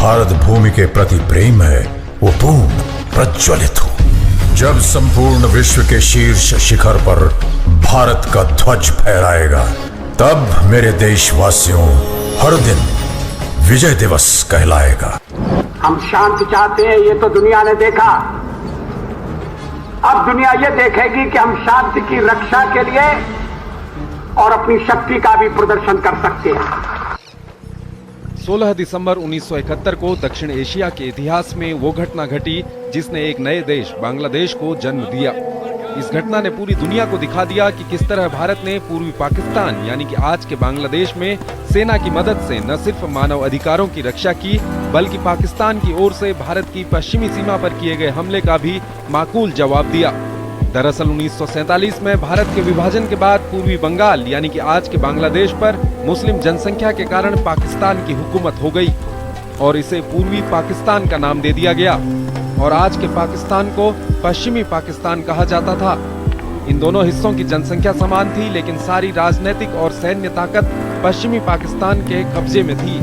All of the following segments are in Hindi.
भारत भूमि के प्रति प्रेम है वो पूर्ण प्रज्वलित हो। जब संपूर्ण विश्व के शीर्ष शिखर पर भारत का ध्वज फहराएगा, तब मेरे देशवासियों हर दिन विजय दिवस कहलाएगा। हम शांति चाहते हैं, ये तो दुनिया ने देखा। अब दुनिया ये देखेगी कि हम शांति की रक्षा के लिए और अपनी शक्ति का भी प्रदर्शन कर सकते हैं। 16 दिसंबर 1971 को दक्षिण एशिया के इतिहास में वो घटना घटी जिसने एक नए देश बांग्लादेश को जन्म दिया। इस घटना ने पूरी दुनिया को दिखा दिया कि किस तरह भारत ने पूर्वी पाकिस्तान यानी कि आज के बांग्लादेश में सेना की मदद से न सिर्फ मानव अधिकारों की रक्षा की, बल्कि पाकिस्तान की ओर से भारत की पश्चिमी सीमा पर किए गए हमले का भी माकूल जवाब दिया। दरअसल 1947 में भारत के विभाजन के बाद पूर्वी बंगाल यानी कि आज के बांग्लादेश पर मुस्लिम जनसंख्या के कारण पाकिस्तान की हुकूमत हो गई और इसे पूर्वी पाकिस्तान का नाम दे दिया गया और आज के पाकिस्तान को पश्चिमी पाकिस्तान कहा जाता था। इन दोनों हिस्सों की जनसंख्या समान थी, लेकिन सारी राजनीतिक और सैन्य ताकत पश्चिमी पाकिस्तान के कब्जे में थी।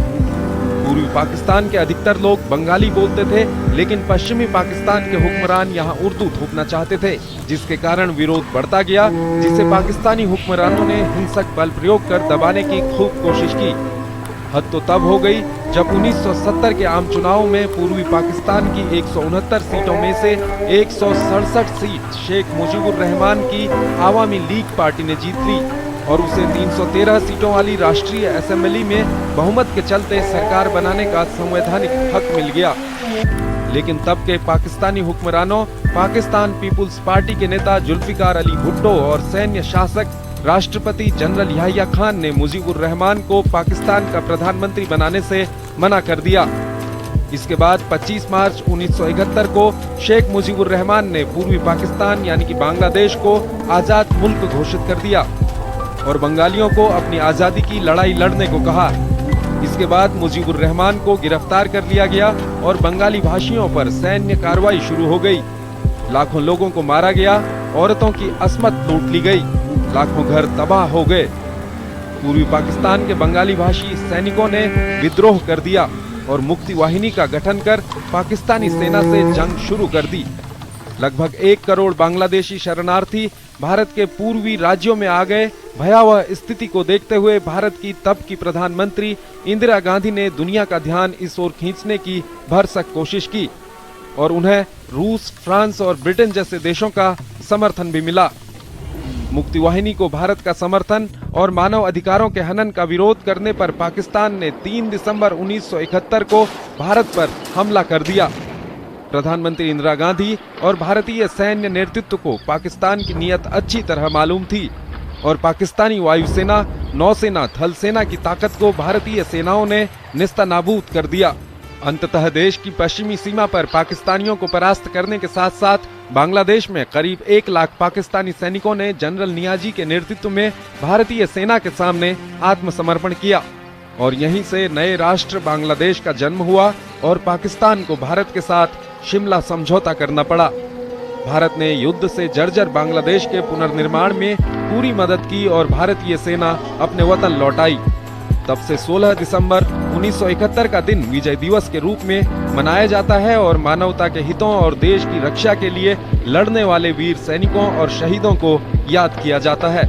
पूर्वी पाकिस्तान के अधिकतर लोग बंगाली बोलते थे, लेकिन पश्चिमी पाकिस्तान के हुक्मरान यहाँ उर्दू थोपना चाहते थे, जिसके कारण विरोध बढ़ता गया, जिसे पाकिस्तानी हुक्मरानों ने हिंसक बल प्रयोग कर दबाने की खूब कोशिश की। हद तो तब हो गई जब 1970 के आम चुनाव में पूर्वी पाकिस्तान की 169 सीटों में से 167 सीट शेख मुजीबुर रहमान की आवामी लीग पार्टी ने जीत ली और उसे 313 सीटों वाली राष्ट्रीय असेंबली में बहुमत के चलते सरकार बनाने का संवैधानिक हक मिल गया। लेकिन तब के पाकिस्तानी हुक्मरानों, पाकिस्तान पीपुल्स पार्टी के नेता जुल्फिकार अली भुट्टो और सैन्य शासक राष्ट्रपति जनरल याहिया खान ने मुजीबुर रहमान को पाकिस्तान का प्रधानमंत्री बनाने से मना कर दिया। इसके बाद 25 मार्च 1971 को शेख मुजीबुर रहमान ने पूर्वी पाकिस्तान यानी कि बांग्लादेश को आजाद मुल्क घोषित कर दिया और बंगालियों को अपनी आजादी की लड़ाई लड़ने को कहा। इसके बाद मुजीबुर रहमान को गिरफ्तार कर लिया गया और बंगाली भाषियों पर सैन्य कार्रवाई शुरू हो गई। लाखों लोगों को मारा गया, औरतों की अस्मत लूट ली गई, लाखों घर तबाह हो गए। पूर्वी पाकिस्तान के बंगाली भाषी सैनिकों ने विद्रोह कर दिया और मुक्ति वाहिनी का गठन कर पाकिस्तानी सेना से जंग शुरू कर दी। लगभग 1 करोड़ बांग्लादेशी शरणार्थी भारत के पूर्वी राज्यों में आ गए। भयावह स्थिति को देखते हुए भारत की तब की प्रधानमंत्री इंदिरा गांधी ने दुनिया का ध्यान इस ओर खींचने की भरसक कोशिश की और उन्हें रूस, फ्रांस और ब्रिटेन जैसे देशों का समर्थन भी मिला। मुक्ति वाहिनी को भारत का समर्थन और मानव अधिकारों के हनन का विरोध करने पर पाकिस्तान ने 3 दिसंबर 1971 को भारत पर हमला कर दिया। प्रधानमंत्री इंदिरा गांधी और भारतीय सैन्य नेतृत्व को पाकिस्तान की नीयत अच्छी तरह मालूम थी और पाकिस्तानी वायुसेना, नौसेना, थल सेना की ताकत को भारतीय सेनाओं ने नेस्तनाबूद कर दिया। अंततः देश की पश्चिमी सीमा पर पाकिस्तानियों को परास्त करने के साथ साथ बांग्लादेश में करीब 1 लाख पाकिस्तानी सैनिकों ने जनरल नियाजी के नेतृत्व में भारतीय सेना के सामने आत्मसमर्पण किया और यहीं से नए राष्ट्र बांग्लादेश का जन्म हुआ और पाकिस्तान को भारत के साथ शिमला समझौता करना पड़ा। भारत ने युद्ध से जर्जर बांग्लादेश के पुनर्निर्माण में पूरी मदद की और भारतीय सेना अपने वतन लौट आई। तब से 16 दिसंबर 1971 का दिन विजय दिवस के रूप में मनाया जाता है और मानवता के हितों और देश की रक्षा के लिए लड़ने वाले वीर सैनिकों और शहीदों को याद किया जाता है।